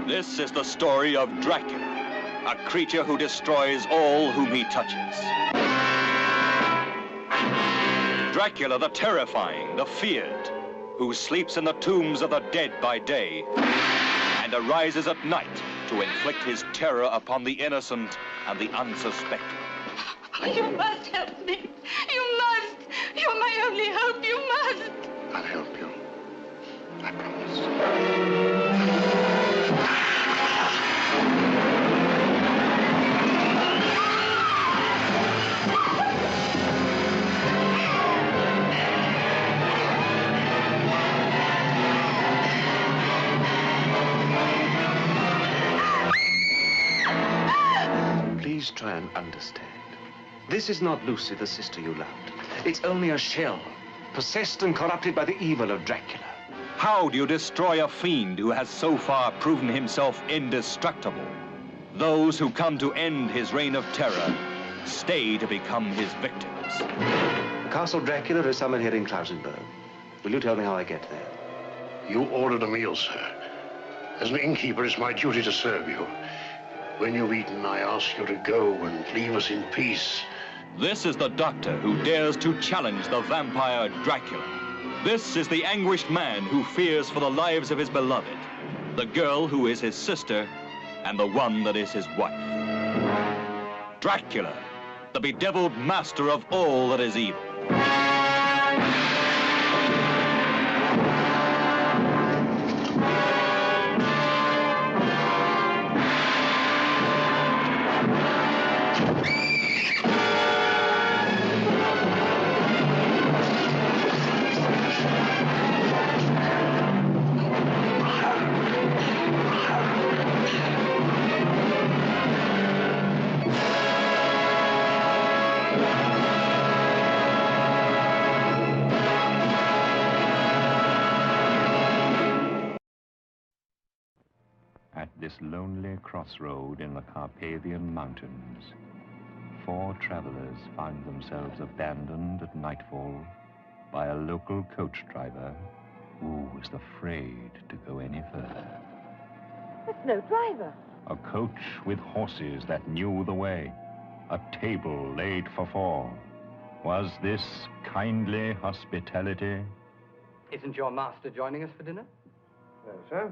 This is the story of Dracula, a creature who destroys all whom he touches. Dracula, the terrifying, the feared, who sleeps in the tombs of the dead by day and arises at night to inflict his terror upon the innocent and the unsuspecting. You must help me. You must. You're my only hope. You must. I'll help you. I promise. Please try and understand. This is not Lucy, the sister you loved. It's only a shell, possessed and corrupted by the evil of Dracula. How do you destroy a fiend who has so far proven himself indestructible? Those who come to end his reign of terror stay to become his victims. Castle Dracula is somewhere here in Klausenberg. Will you tell me how I get there? You ordered a meal, sir. As an innkeeper, it's my duty to serve you. When you've eaten, I ask you to go and leave us in peace. This is the doctor who dares to challenge the vampire Dracula. This is the anguished man who fears for the lives of his beloved, the girl who is his sister, and the one that is his wife. Dracula, the bedeviled master of all that is evil. At this lonely crossroad in the Carpathian Mountains, 4 travelers find themselves abandoned at nightfall by a local coach driver who was afraid to go any further. There's no driver. A coach with horses that knew the way, a table laid for 4. Was this kindly hospitality? Isn't your master joining us for dinner? No, sir.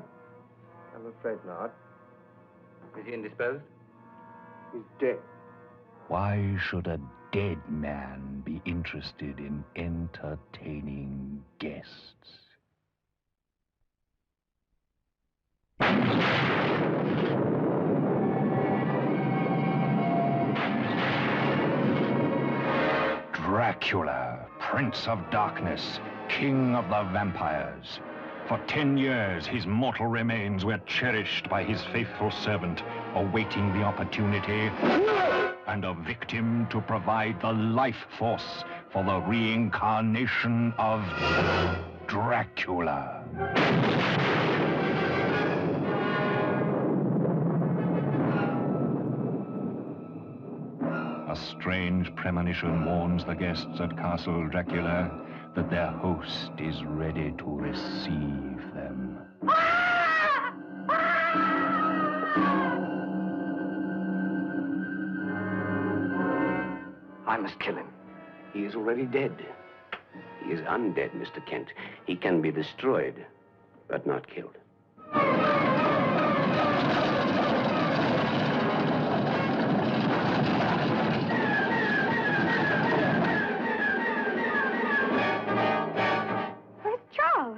I'm afraid not. Is he indisposed? He's dead. Why should a dead man be interested in entertaining guests? Dracula, Prince of Darkness, King of the Vampires. For 10 years, his mortal remains were cherished by his faithful servant, awaiting the opportunity and a victim to provide the life force for the reincarnation of Dracula. A strange premonition warns the guests at Castle Dracula that their host is ready to receive them. I must kill him. He is already dead. He is undead, Mr. Kent. He can be destroyed, but not killed. Where's Charles?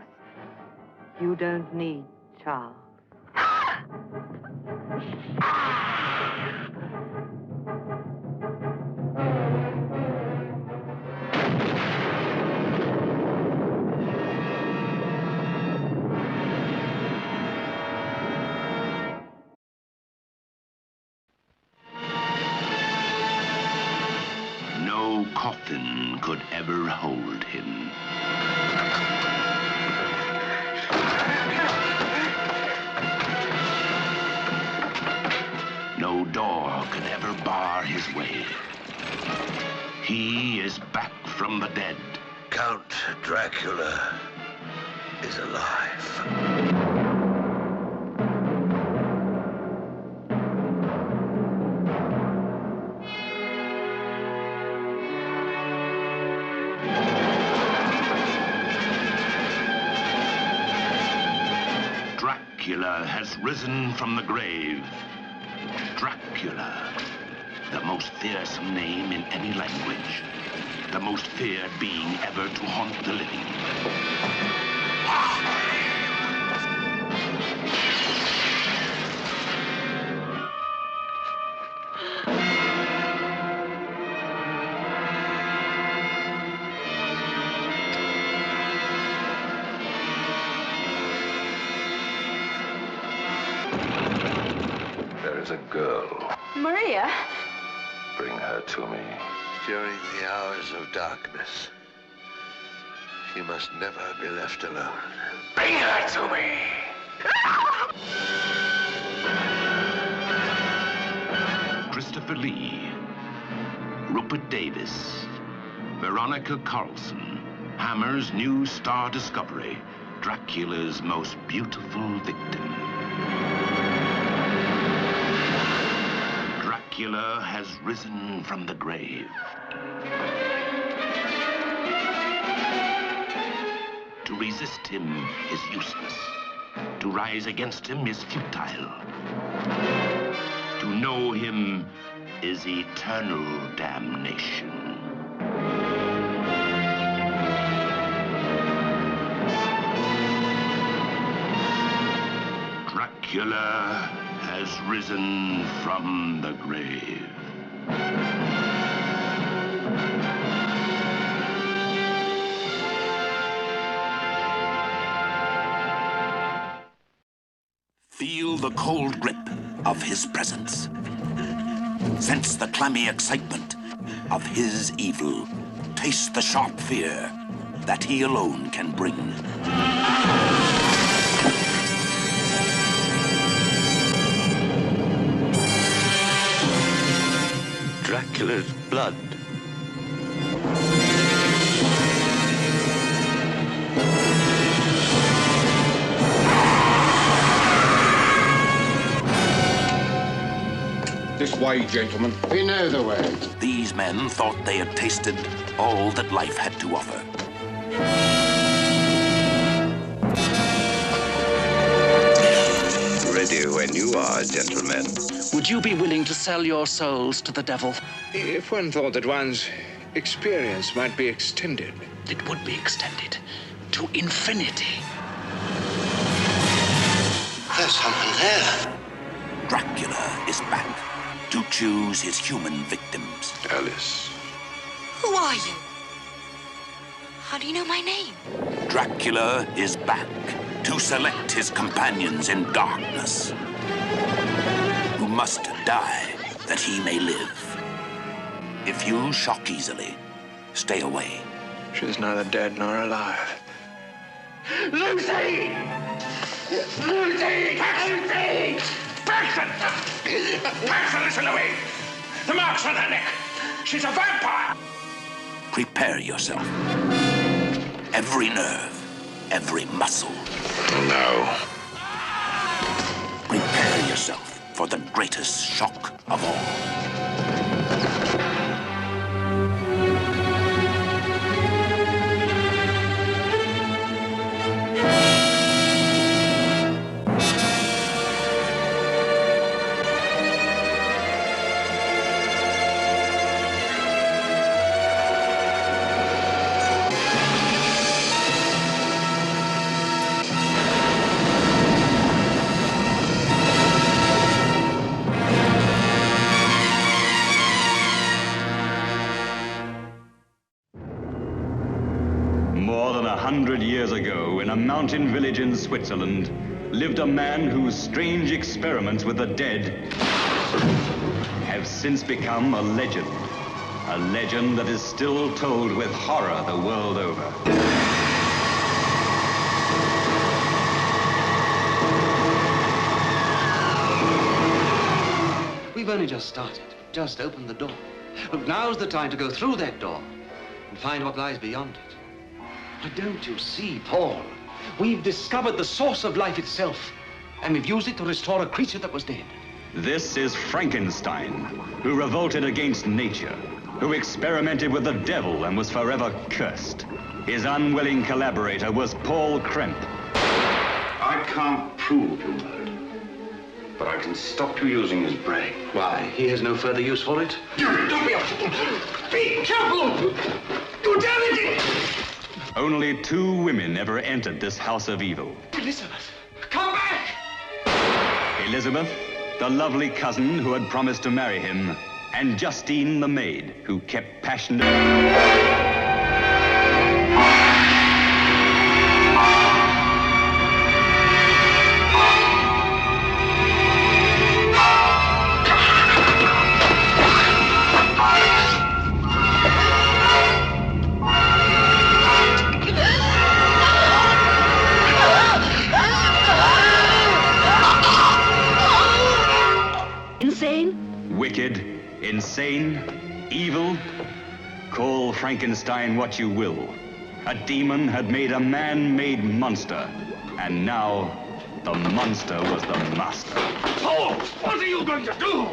You don't need Charles. No coffin could ever hold him. No door could ever bar his way. He is back from the dead. Count Dracula is alive. Dracula has risen from the grave. Dracula, the most fearsome name in any language. The most feared being ever to haunt the living. There is a girl. Maria? Bring her to me. During the hours of darkness, she must never be left alone. Bring her to me! Christopher Lee, Rupert Davis, Veronica Carlson, Hammer's new star discovery, Dracula's most beautiful victim. Dracula has risen from the grave. To resist him is useless. To rise against him is futile. To know him is eternal damnation. Dracula has risen from the grave. Feel the cold grip of his presence. Sense the clammy excitement of his evil. Taste the sharp fear that he alone can bring. Dracula's blood. This way, gentlemen. We know the way. These men thought they had tasted all that life had to offer. Ready when you are, gentlemen. Would you be willing to sell your souls to the devil? If one thought that one's experience might be extended. It would be extended to infinity. There's someone there. Dracula is back to choose his human victims. Alice. Who are you? How do you know my name? Dracula is back to select his companions in darkness, who must die that he may live. If you shock easily, stay away. She's neither dead nor alive. Lucy! Lucy! Lucy! Paxton! Paxton, listen to me! The mark's on her neck! She's a vampire! Prepare yourself. Every nerve, every muscle. No. Prepare yourself for the greatest shock of all. More than 100 years ago, in a mountain village in Switzerland, lived a man whose strange experiments with the dead have since become a legend. A legend that is still told with horror the world over. We've only just started, just opened the door. But now's the time to go through that door and find what lies beyond it. But don't you see, Paul? We've discovered the source of life itself, and we've used it to restore a creature that was dead. This is Frankenstein, who revolted against nature, who experimented with the devil and was forever cursed. His unwilling collaborator was Paul Kremp. I can't prove you murdered him. But I can stop you using his brain. Why? He has no further use for it? Don't be a fool! Be careful! You damage it! Only 2 women ever entered this house of evil. Elizabeth, come back! Elizabeth, the lovely cousin who had promised to marry him, and Justine, the maid, who kept passionate... Wicked, insane, evil. Call Frankenstein what you will. A demon had made a man-made monster. And now, the monster was the master. Oh, what are you going to do?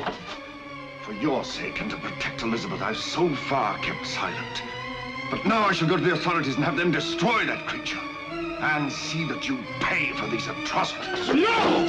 For your sake and to protect Elizabeth, I've so far kept silent. But now I shall go to the authorities and have them destroy that creature. And see that you pay for these atrocities. No!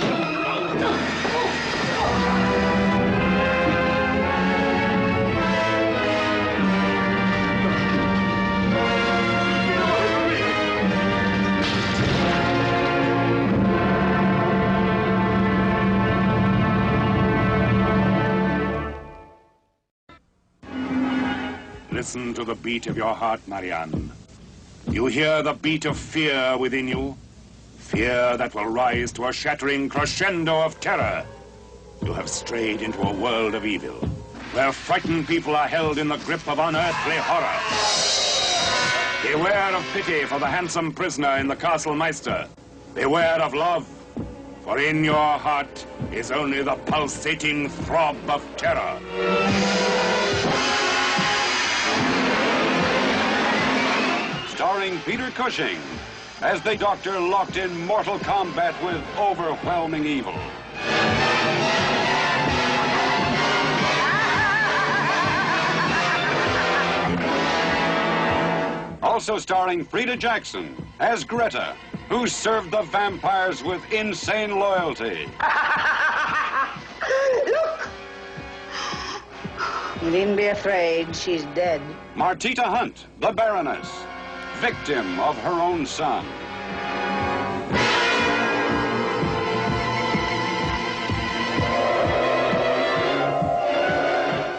Listen to the beat of your heart, Marianne. You hear the beat of fear within you? Fear that will rise to a shattering crescendo of terror. You have strayed into a world of evil, where frightened people are held in the grip of unearthly horror. Beware of pity for the handsome prisoner in the Castle Meister. Beware of love, for in your heart is only the pulsating throb of terror. Starring Peter Cushing as the Doctor locked in mortal combat with overwhelming evil. Also starring Frida Jackson as Greta, who served the vampires with insane loyalty. Look! You needn't be afraid, she's dead. Martita Hunt, the Baroness, victim of her own son.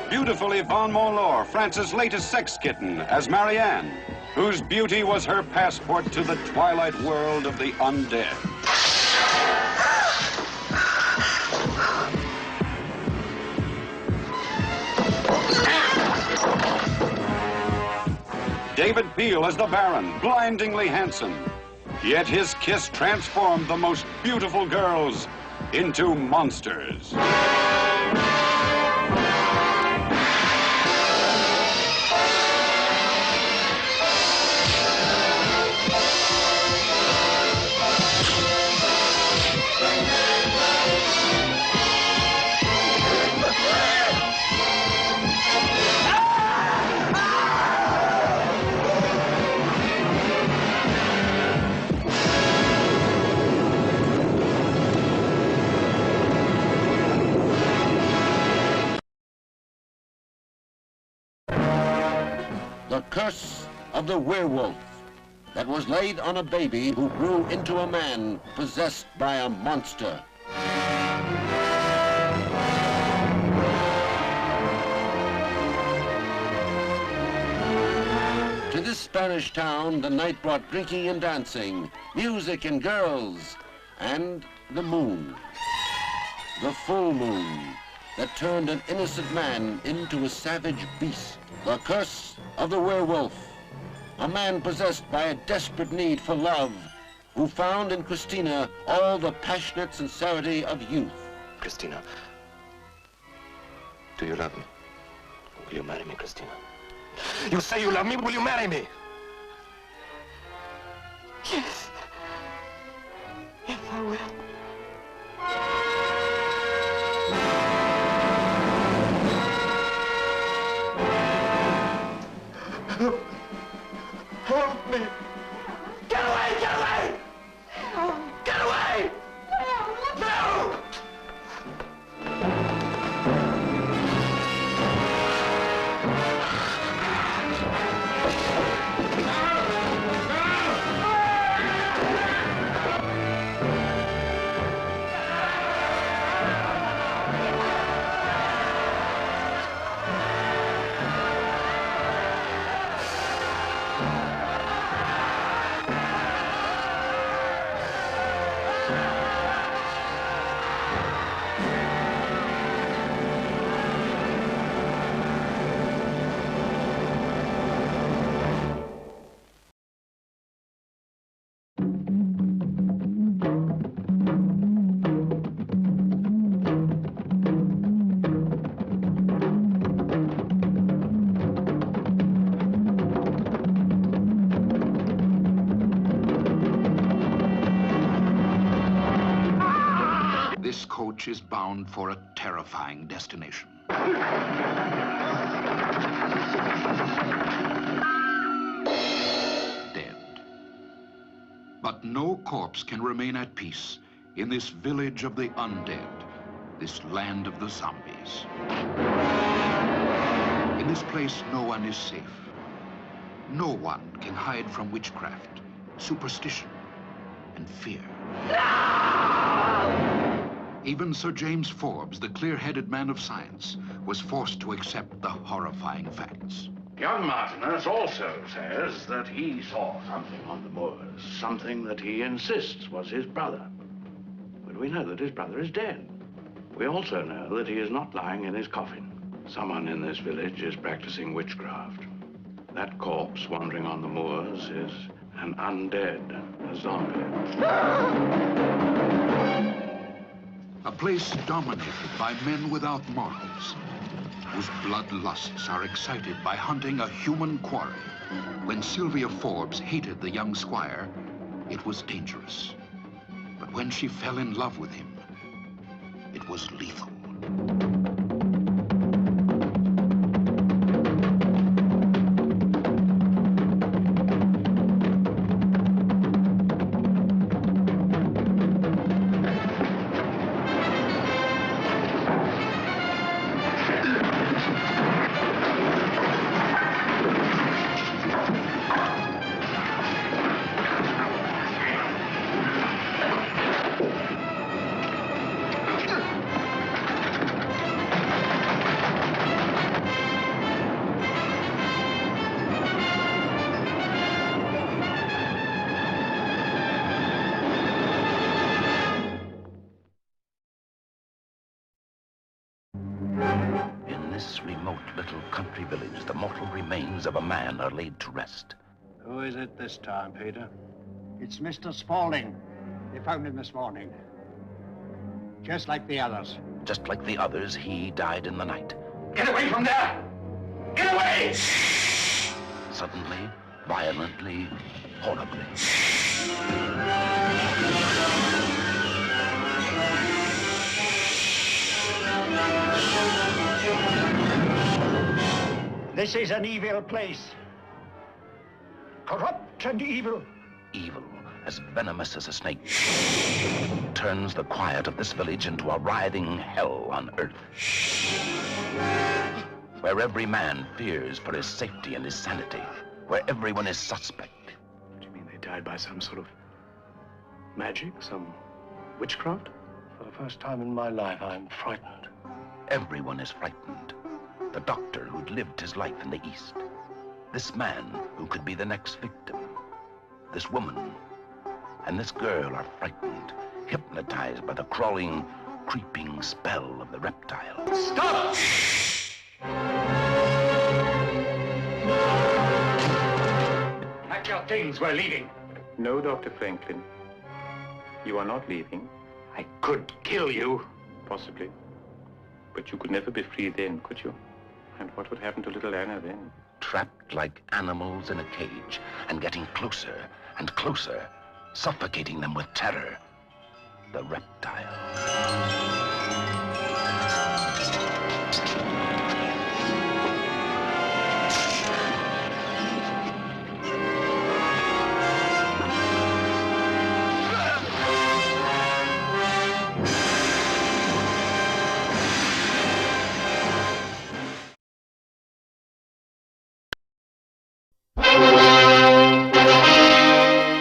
Beautiful Yvonne Monlore, France's latest sex kitten, as Marianne, whose beauty was her passport to the twilight world of the undead. David Peel as the Baron, blindingly handsome. Yet his kiss transformed the most beautiful girls into monsters. The curse of the werewolf that was laid on a baby who grew into a man possessed by a monster. To this Spanish town, the night brought drinking and dancing, music and girls, and the moon. The full moon that turned an innocent man into a savage beast. The curse of the werewolf, a man possessed by a desperate need for love, who found in Christina all the passionate sincerity of youth. Christina, do you love me? Will you marry me, Christina? You say you love me, will you marry me? Yes. Yes, I will. Help me! Get away! Get away! Get away! This coach is bound for a terrifying destination. Dead. But no corpse can remain at peace in this village of the undead, this land of the zombies. In this place, no one is safe. No one can hide from witchcraft, superstition, and fear. Even Sir James Forbes, the clear-headed man of science, was forced to accept the horrifying facts. Young Martinus also says that he saw something on the moors, something that he insists was his brother. But we know that his brother is dead. We also know that he is not lying in his coffin. Someone in this village is practicing witchcraft. That corpse wandering on the moors is an undead, a zombie. A place dominated by men without morals, whose bloodlusts are excited by hunting a human quarry. When Sylvia Forbes hated the young squire, it was dangerous. But when she fell in love with him, it was lethal. Village, the mortal remains of a man are laid to rest. Who is it this time, Peter? It's Mr. Spaulding. They found him this morning. Just like the others. Just like the others, he died in the night. Get away from there! Get away! Suddenly, violently, horribly. This is an evil place. Corrupt and evil. Evil, as venomous as a snake, turns the quiet of this village into a writhing hell on earth, where every man fears for his safety and his sanity, where everyone is suspect. What do you mean they died by some sort of magic, some witchcraft? For the first time in my life, I'm frightened. Everyone is frightened. The doctor who'd lived his life in the East. This man who could be the next victim. This woman and this girl are frightened, hypnotized by the crawling, creeping spell of the reptile. Stop! Pack your things, we're leaving. No, Dr. Franklin. You are not leaving. I could kill you. Possibly. But you could never be free then, could you? And what would happen to little Anna then? Trapped like animals in a cage, and getting closer and closer, suffocating them with terror. The reptile.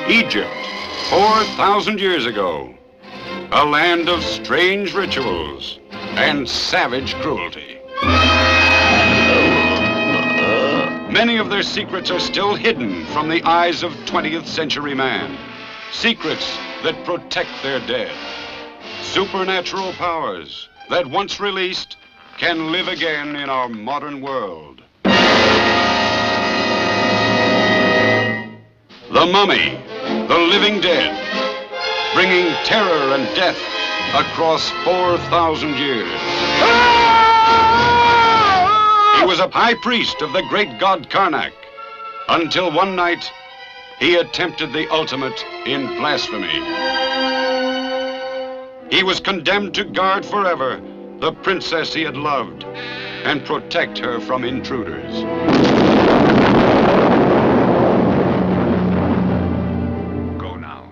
Egypt, 4,000 years ago. A land of strange rituals and savage cruelty. Many of their secrets are still hidden from the eyes of 20th century man. Secrets that protect their dead. Supernatural powers that once released can live again in our modern world. The Mummy, the living dead, bringing terror and death across 4,000 years. He was a high priest of the great god Karnak, until one night he attempted the ultimate in blasphemy. He was condemned to guard forever the princess he had loved and protect her from intruders. Go now.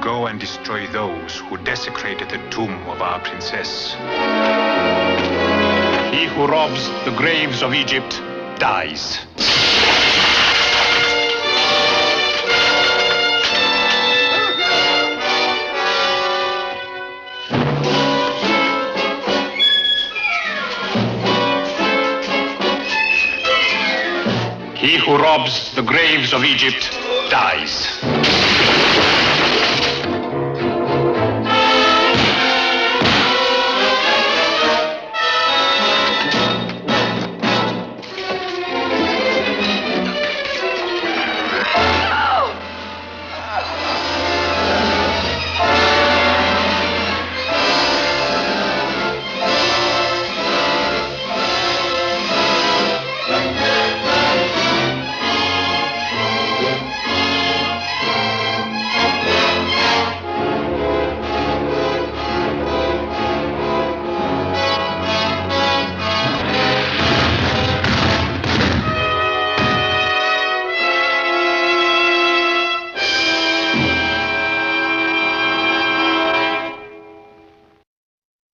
Go and destroy those who desecrated the tomb of our princess. He who robs the graves of Egypt dies. He who robs the graves of Egypt dies.